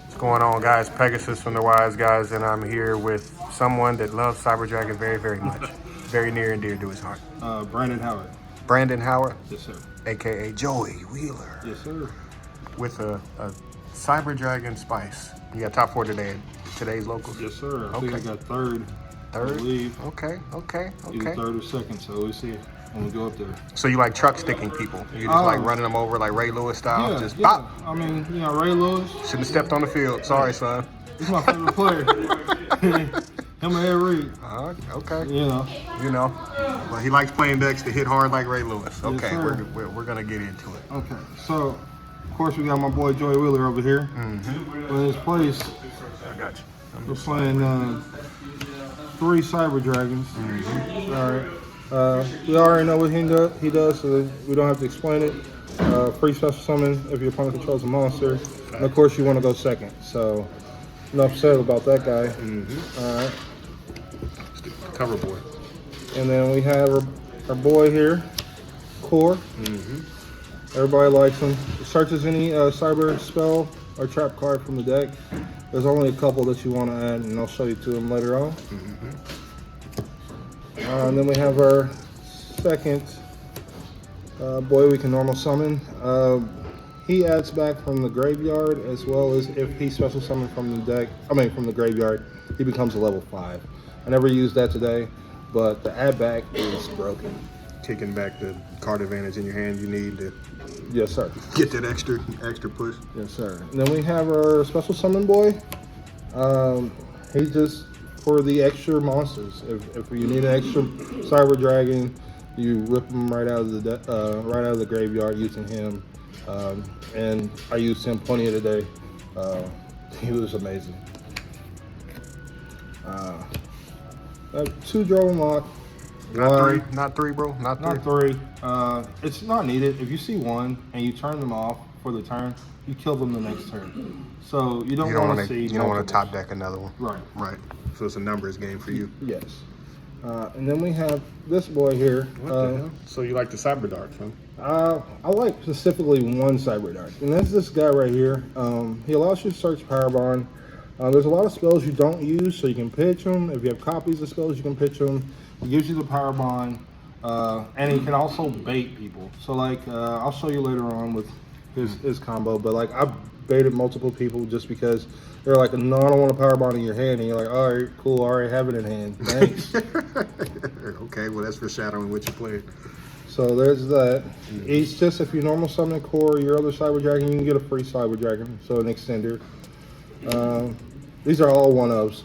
What's going on, guys? Pegasus from the Wise Guys, and I'm here with someone that loves Cyber Dragon very, very much. Very near and dear to his heart. Brandon Howard. Brandon Howard? Yes, sir. AKA Joey Wheeler. Yes, sir. With a Cyber Dragon Spice. You got top 4 today at today's locals? Yes, sir. I Okay. think I got third. Third? I believe. Okay. Either third or second, so we'll see when we go up there. So you like truck sticking people? You just like running them over like Ray Lewis style? Yeah, Just yeah. pop! I mean, you know, Ray Lewis. Shouldn't have stepped on the field. Sorry, son. He's my favorite player. Him and Ed Reed. Okay. You know. You know. Well, he likes playing decks to hit hard like Ray Lewis. Okay, sir. we're going to get into it. Okay, so, of course, we got my boy Joey Wheeler over here. Mm-hmm. In his place, I got you. we're playing 3 Cyber Dragons. Mm-hmm. All right. We already know what he does, so we don't have to explain it. Free special summon if your opponent controls a monster. Okay. And of course, you want to go second. So, enough said about that guy. Mm-hmm. All right. Let's get the cover boy. And then we have our boy here, Core. Mm-hmm. Everybody likes him. Searches any cyber spell or trap card from the deck. There's only a couple that you want to add, and I'll show you to them later on. Mm-hmm. And then we have our second boy we can normal summon. He adds back from the graveyard, as well as if he special summoned from the deck, from the graveyard, he becomes a level 5. I never used that today, but the add back is broken. Kicking back the card advantage in your hand you need to yes, sir. Get that extra push. Yes, sir. And then we have our special summon boy. He's just for the extra monsters. If you need an extra Cyber Dragon, you rip him right out of the graveyard using him. And I used him plenty of the day. He was amazing. 2 draw unlock. Not three, bro. Not three. It's not needed. If you see one and you turn them off for the turn, you kill them the next turn. So you don't want to see. You don't want to top deck another one. Right. So it's a numbers game for you. Yes. And then we have this boy here. What the hell? So you like the Cyber Dark, huh? I like specifically one Cyber Dark, and that's this guy right here. He allows you to search Power Bond. There's a lot of spells you don't use, so you can pitch them. If you have copies of spells, you can pitch them. He gives you the Power Bond, and he can also bait people. So like, I'll show you later on with his combo, but like I've baited multiple people just because they're like, no, I don't want a Power Bond in your hand, and you're like, all right, cool, I already have it in hand, thanks. Okay, well that's foreshadowing what you played. So there's that. It's just if you normal summon a Core or your other Cyber Dragon, you can get a free Cyber Dragon, so an extender. These are all one-ofs.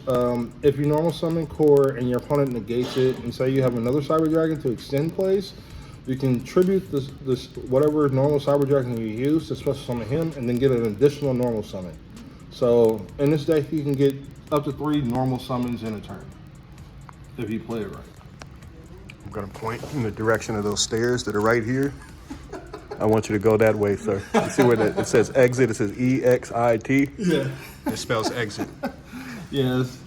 If you normal summon Core and your opponent negates it, and say you have another Cyber Dragon to extend plays, you can tribute this whatever normal Cyber Dragon you use to special summon him, and then get an additional normal summon. So in this deck, you can get up to 3 normal summons in a turn if you play it right. I'm gonna point in the direction of those stairs that are right here. I want you to go that way, sir. You see where it says exit? It says EXIT. Yeah. It spells exit. Yes.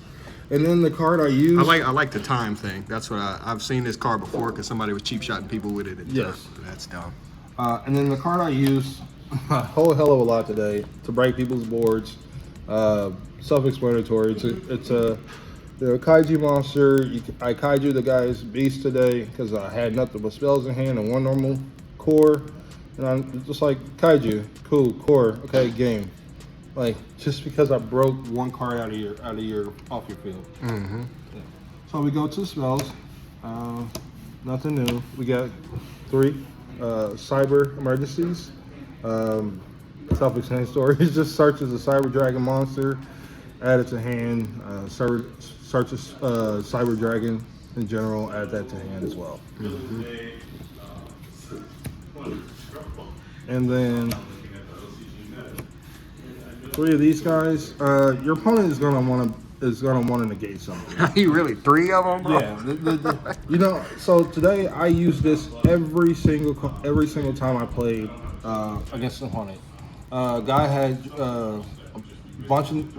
And then the card I use. I like the time thing. That's what I've seen this card before because somebody was cheap shotting people with it. Yes. That's dumb. And then the card I use a whole hell of a lot today to break people's boards. Self-explanatory. It's a kaiju monster. I kaiju the guy's beast today because I had nothing but spells in hand and one normal Core. And I'm just like, kaiju, cool, Core, okay, game. Like, just because I broke one card off your field. Mm-hmm. Yeah. So we go to spells. Nothing new. We got 3 cyber emergencies. Self-explanatory. It just searches a Cyber Dragon monster, add it to hand. Searches Cyber Dragon in general, add that to hand as well. Mm-hmm. And then 3 of these guys. Your opponent is gonna want to negate something. You really 3 of them, bro? Yeah. You know. So today I use this every single time I played against an opponent. Guy had a bunch of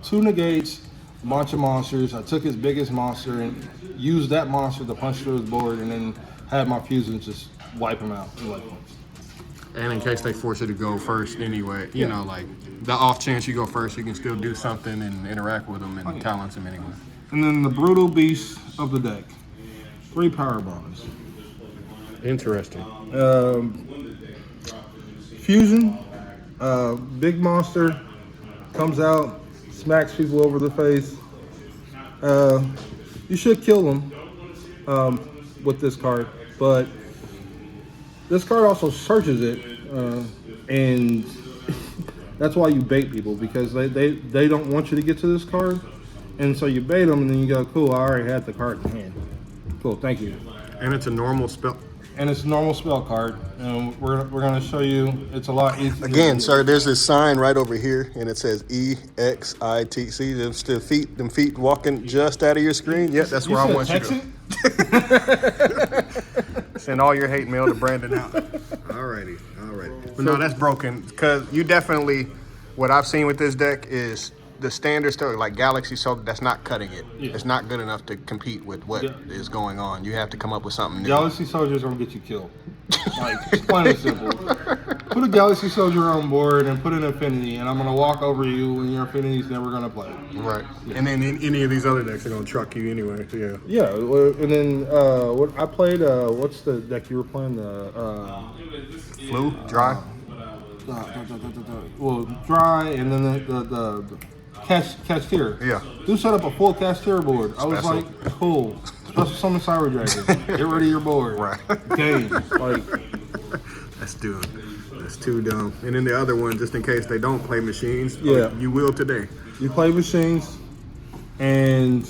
2 negates, a bunch of monsters. I took his biggest monster and used that monster to punch through his board, and then had my fusions just wipe him out in life points. And in case they force you to go first anyway, you know, like the off chance you go first, you can still do something and interact with them and talents them anyway. And then the brutal beast of the deck. 3 power bonds. Interesting. Fusion. Big monster comes out, smacks people over the face. You should kill them with this card, but this card also searches it, and that's why you bait people, because they don't want you to get to this card, and so you bait them, and then you go, cool, I already had the card in hand. Cool, thank you. And it's a normal spell. And it's a normal spell card, and we're going to show you. It's a lot easier. Again, sir, there's this sign right over here, and it says EXIT. See them feet walking just out of your screen? Yeah, that's where I want you to. Send all your hate mail to Brandon out. Alrighty. But no, that's broken, because you definitely, what I've seen with this deck is the standard stuff, like Galaxy Soldier, that's not cutting it. Yeah. It's not good enough to compete with what is going on. You have to come up with something new. Galaxy Soldier's gonna get you killed. Like, it's plain and simple. Put a Galaxy Soldier on board and put an Infinity, and I'm gonna walk over you when your Infinity's never gonna play. Right. Yeah. And then any of these other decks are gonna truck you anyway. Yeah. Yeah. And then what I played? What's the deck you were playing? The Flu, Dry. Well, Dry, and then the Casteer. Yeah. Dude set up a full Casteer board. I was like, cool. Special summon Cyber Dragon. Get rid of your board. Right. Game. Like, that's dumb. That's too dumb. And then the other one, just in case they don't play machines, you will today. You play machines, and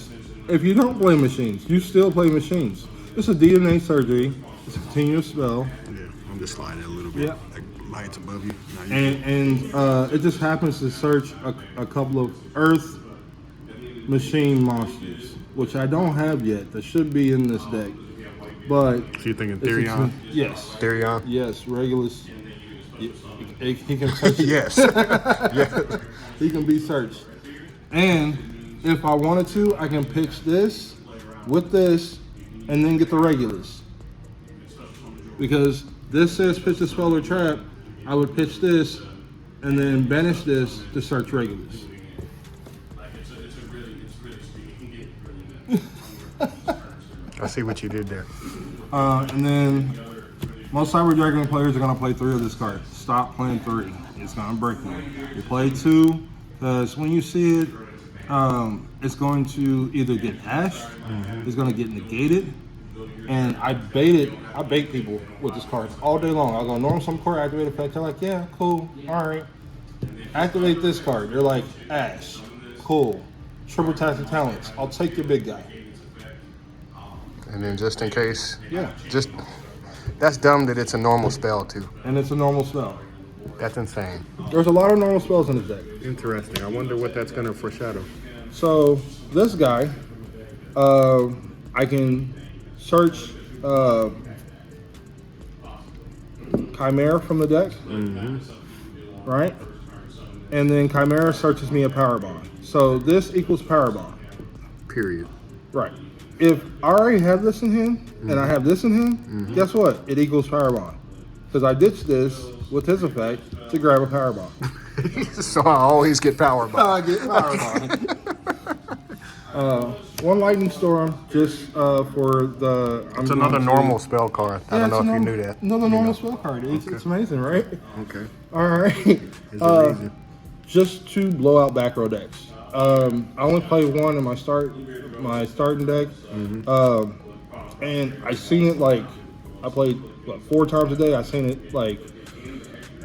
if you don't play machines, you still play machines. It's a DNA surgery. It's a continuous spell. Yeah, I'm just sliding it a little bit. Yeah. Like lights above you. And it just happens to search a couple of Earth machine monsters, which I don't have yet. That should be in this deck. But so you're thinking Therion? Yes. Therion? Yes, Regulus. He can search. Yes. Yes. He can be searched. And if I wanted to, I can pitch this with this and then get the Regulus. Because this says pitch the spell or trap, I would pitch this and then banish this to search Regulus. I see what you did there. And then most Cyber Dragon players are going to play 3 of this card. Stop playing 3. It's going to break you. You play 2, because when you see it, it's going to either get hashed, it's going to get negated, and I bait people with this card all day long. I'll go normal summon core, activate effect. They're like, yeah, cool, all right. Activate this card. You're like, Ash, cool. Triple tactic talents. I'll take your big guy. And then just in case, Yeah. That's dumb that it's a normal spell too. And it's a normal spell. That's insane. There's a lot of normal spells in this deck. Interesting. I wonder what that's going to foreshadow. So this guy, I can search Chimera from the deck, right? And then Chimera searches me a power bond. So this equals power bond. Period. Right. If I already have this in hand and I have this in hand, guess what? It equals power bond. Because I ditched this with his effect to grab a power bond. So I always get power bond. I get power bond. 1 lightning storm just for the. It's another normal spell card. I don't know if you knew that. Another normal spell card. It's amazing, right? Okay. All right. It's amazing. Just to blow out back row decks. I only play 1 in my starting deck, and I seen it like I played 4 times a day. I seen it like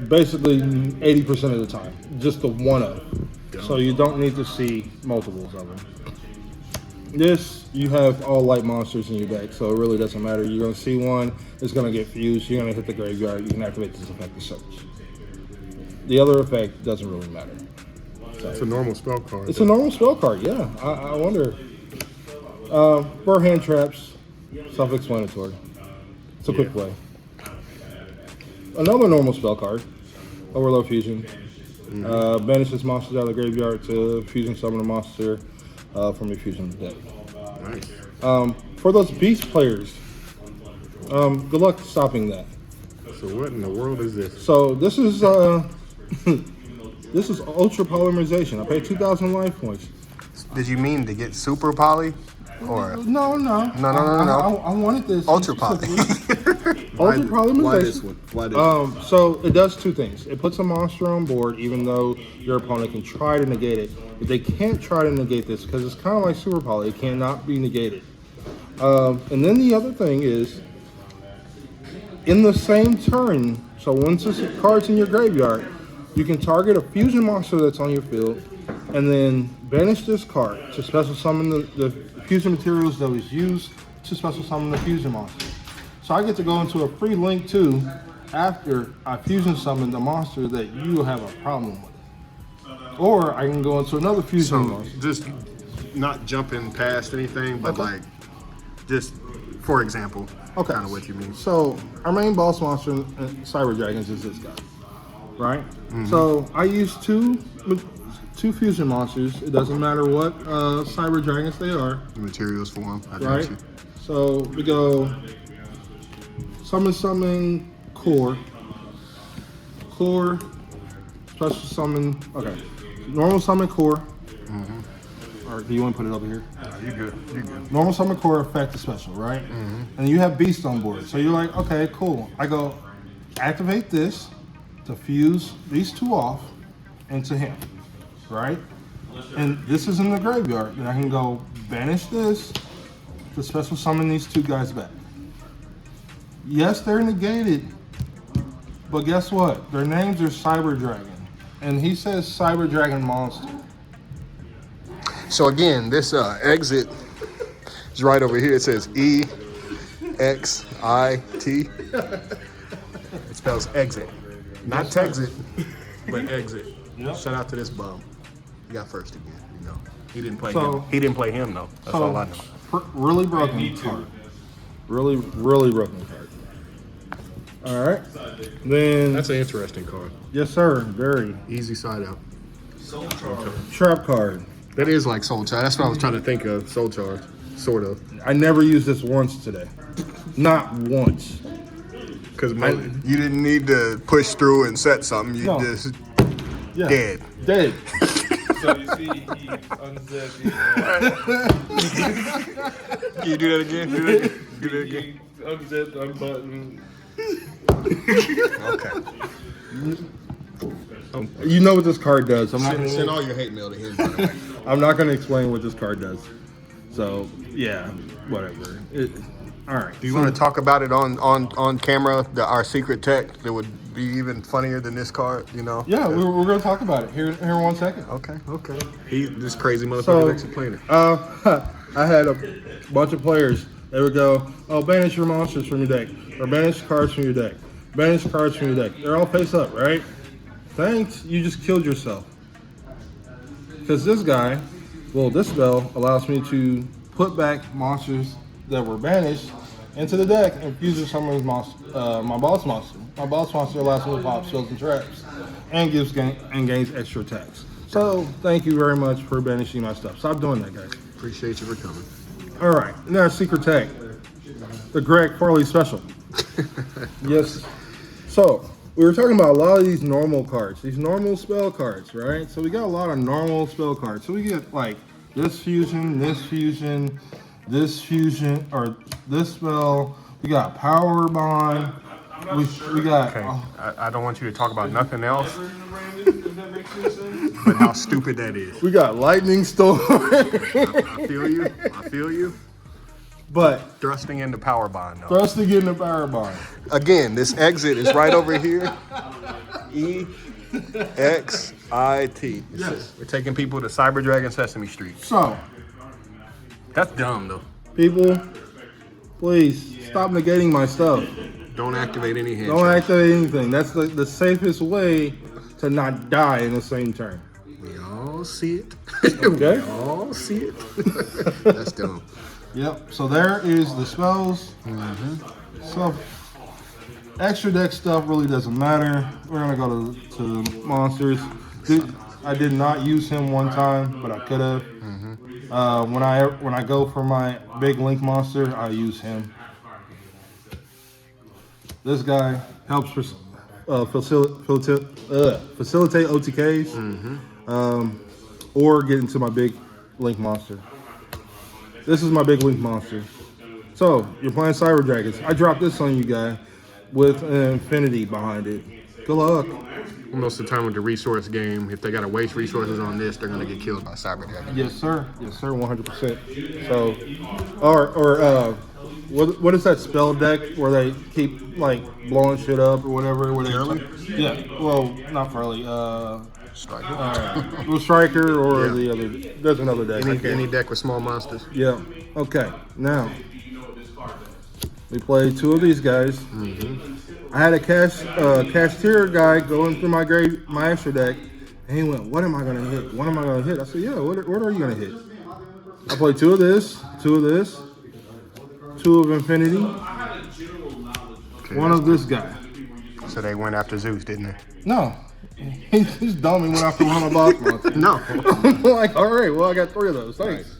basically 80% of the time, just the one of. So you don't need to see multiples of them. This, you have all light monsters in your deck, so it really doesn't matter. You're going to see one, it's going to get fused, you're going to hit the graveyard, you can activate this effect to search. The other effect doesn't really matter. So, it's a normal spell card. It's a normal spell card, yeah. I wonder. For hand traps, self-explanatory. It's a quick play. Another normal spell card, Overload Fusion. Banishes monsters out of the graveyard to fusion summon a monster from your fusion deck. Nice. For those beast players, good luck stopping that. So what in the world is this? So this is this is ultra polymerization. I paid 2,000 life points. Did you mean to get super poly? Or No. I wanted this. ultra poly? Ultra polymerization. Why this one? Why this one? So it does two things. It puts a monster on board, even though your opponent can try to negate it. But they can't try to negate this because it's kind of like super poly. It cannot be negated. And then the other thing is, in the same turn, so once this card's in your graveyard, you can target a fusion monster that's on your field, and then banish this card to special summon the fusion materials that was used to special summon the fusion monster. So I get to go into a free link too after I fusion summon the monster that you have a problem with. Or I can go into another fusion monster. Just not jumping past anything, but like, just for example, Okay. kind of what you mean. So our main boss monster in Cyber Dragons is this guy, right? So I use two fusion monsters. It doesn't matter what Cyber Dragons they are, The materials for them. I got right? you. So we go summon core, special summon. Okay, normal summon core. Or do you want to put it over here? You good. You good. Normal summon core affect the special, right? And you have beast on board. So you're like, okay, cool. I go activate this to fuse these two off into him, right? And this is in the graveyard. And I can go banish this to special summon these two guys back. Yes, they're negated, but guess what? Their names are Cyber Dragon. And he says Cyber Dragon Monster. So again, this exit is right over here. It says EXIT. It spells exit, not Texit, but exit. Yep. Shout out to this bum. He got first again. You know, he didn't play So- him. He didn't play him though. That's all I know. Really broken card. Really broken card. All right. Then, That's an interesting card. yes, sir. Very Easy side out. trap card. That is like Soul Charge. That's what I was trying to think of. Soul Charge, sort of. I never used this once today. Not once. Because you didn't need to push through and set something. You No. just Yeah. dead. Dead. So you see, he unzipped. Can you do that again? Do that again. He unzipped, unbuttoned. Okay. You know what this card does. I'm not Send gonna, all your hate mail to him, by the way. I'm not going to explain what this card does. So, yeah, whatever. All right. Do you want to talk about it on camera? Our secret tech that would be even funnier than this card, you know? Yeah, we're going to talk about it here in 1 second. Okay. This crazy motherfucker So, next to planet. I had a bunch of players. They would go, oh, banish your monsters from your deck. Or banish cards from your deck. Banish cards from your deck. They're all face up, right? Thanks, you just killed yourself. Because this guy, well, this spell allows me to put back monsters that were banished into the deck and fuse summon my boss monster. My boss monster allows me to pop spells and traps and gains extra attacks. So thank you very much for banishing my stuff. Stop doing that, guys. Appreciate you for coming. All right, now secret tag, the Greg Farley special. Yes. So we were talking about a lot of these normal cards, these normal spell cards, right? So we got a lot of normal spell cards. So we get like this fusion, or this spell. We got power bond. We got. Okay. I don't want you to talk about nothing else but how stupid that is. We got lightning storm. I feel you. But Thrusting into power bond, though. thrusting in the power bond. Again, this exit is right over here. EXIT. Yes. We're taking people to Cyber Dragon Sesame Street. So That's dumb, though. people, please stop negating my stuff. Don't activate any hand Don't traps. activate anything. That's the safest way to not die in the same turn. We all see it. Okay. We all see it. That's dumb. Yep. So there is the spells. So extra deck stuff really doesn't matter. We're gonna go to monsters. I did not use him one time, but I could have. When I go for my big link monster, I use him. This guy helps facilitate OTKs or get into my big Link monster. This is my big Link monster. So, you're playing Cyber Dragons. I dropped this on you guy with an infinity behind it. Good luck. Most of the time with the resource game, if they got to waste resources on this, they're going to get killed by Cyber Dragon. Yes, sir. Yes, sir. 100%. So, what is that spell deck where they keep like blowing shit up or whatever? Where they Yeah. Well, not Furley. Striker. Striker or the other. There's another deck. Any deck with small monsters. Yeah. Okay. Now we play two of these guys. I had a cashier guy going through my extra deck, and he went, "What am I gonna hit? What am I gonna hit?" I said, "Yeah. What are you gonna hit?" I played two of this, two of infinity, one of this guy. So they went after Zeus, didn't they? No. He's dumb and went after one of my boss monsters. No. I'm like, all right, well, I got three of those. Thanks.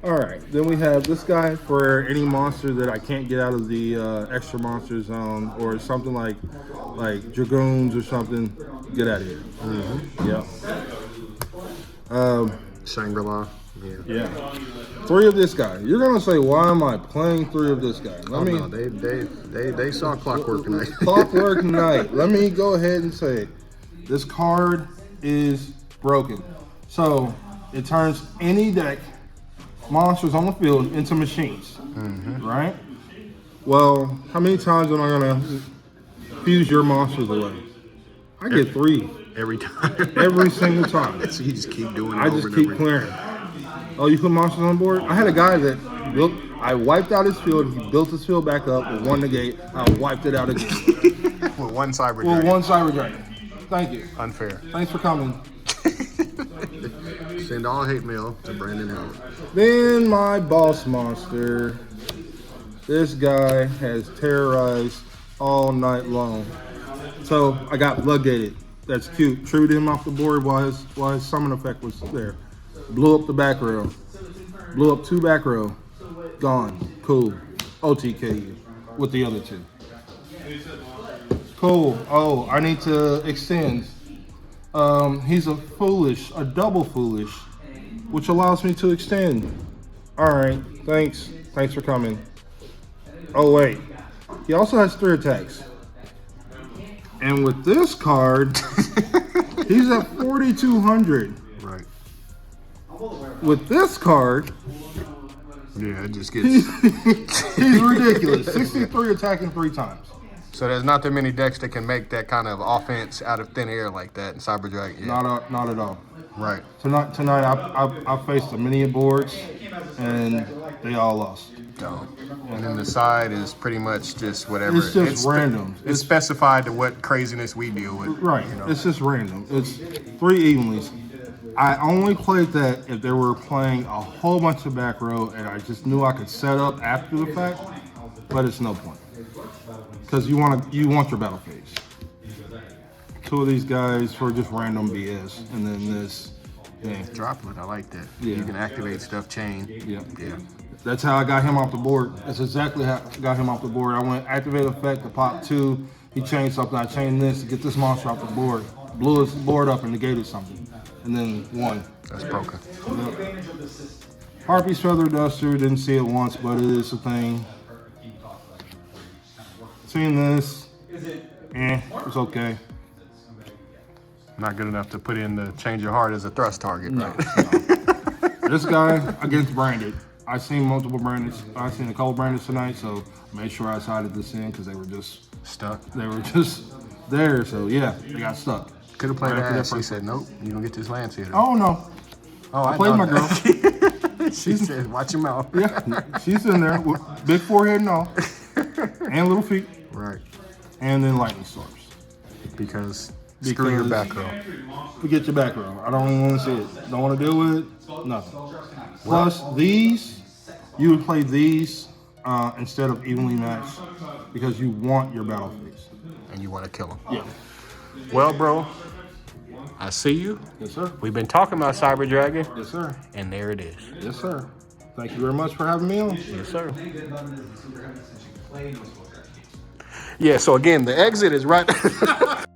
All right, then we have this guy for any monster that I can't get out of the extra monster zone or something like Dragoons or something. Get out of here. Yeah. Shangri-La. Yeah. Three of this guy. You're gonna say, why am I playing three of this guy? No, they saw Clockwork Knight. Clockwork Knight. Let me go ahead and say, this card is broken. So it turns any deck monsters on the field into machines. Right? Well, how many times am I gonna fuse your monsters away? I get three. Every time. Every single time. So you just keep doing it. I just keep clearing. Oh, you put monsters on board? I had a guy that built, I wiped out his field, he built his field back up with one negate, I wiped it out again. With one Cyber Dragon. With one Cyber Dragon. Thank you. Unfair. Thanks for coming. Send all hate mail to Brandon Howard. Then my boss monster. This guy has terrorized all night long. So I got bloodgated. That's cute. Tributed him off the board while his summon effect was there. Blew up the back row. Blew up two back row. Gone. Cool. OTK with the other two. Cool. Oh, I need to extend. He's a double foolish, which allows me to extend. All right. Thanks. Thanks for coming. Oh, wait. He also has 3 attacks. And with this card, he's at 4,200. Right. With this card, yeah, it just gets. He's ridiculous. 63 attacking 3 times. So there's not that many decks that can make that kind of offense out of thin air like that in Cyber Dragon. Yeah. Not at all. Right. Tonight I faced a many boards, and they all lost. Dumb. And then the side is pretty much just whatever. It's just random. It's specified to what craziness we deal with. Right. You know? It's just random. It's 3 evenlies. I only played that if they were playing a whole bunch of back row, and I just knew I could set up after the fact. But it's no point because you want your battle phase. 2 of these guys for just random BS, and then this. Yeah. Droplet, I like that. Yeah. You can activate stuff chain. Yeah. Yeah. That's how I got him off the board. That's exactly how I got him off the board. I went activate effect to pop 2. He changed something. I changed this to get this monster off the board. Blew his board up and negated something. And then won. That's broken. Yep. Harpy's Feather Duster, didn't see it once, but it is a thing. Seen this. It's okay. Not good enough to put in the change your heart as a thrust target, No, right? no. This guy against Branded. I've seen multiple Brandeds. I've seen a couple Brandeds tonight, so I made sure I sided this in because they were just Stuck. They were just there, so yeah, they got stuck. Could have played Right after ass. that He said, nope, you don't get this Lance here. Oh no, Oh, I played my girl. She said, watch your mouth. Yeah, she's in there with big forehead and all, and little feet, Right. and then lightning storms. Because screw your back row. Forget your back row. I don't even want to see it. Don't want to deal with it. Nothing. Plus these, you would play these instead of evenly matched because you want your battle phase. And you want to kill him. Yeah. Well, bro, I see you. Yes, sir. We've been talking about Cyber Dragon, Yes, sir. and there it is. Yes, sir. Thank you very much for having me on. Yes, sir. Yeah, so again, the exit is right.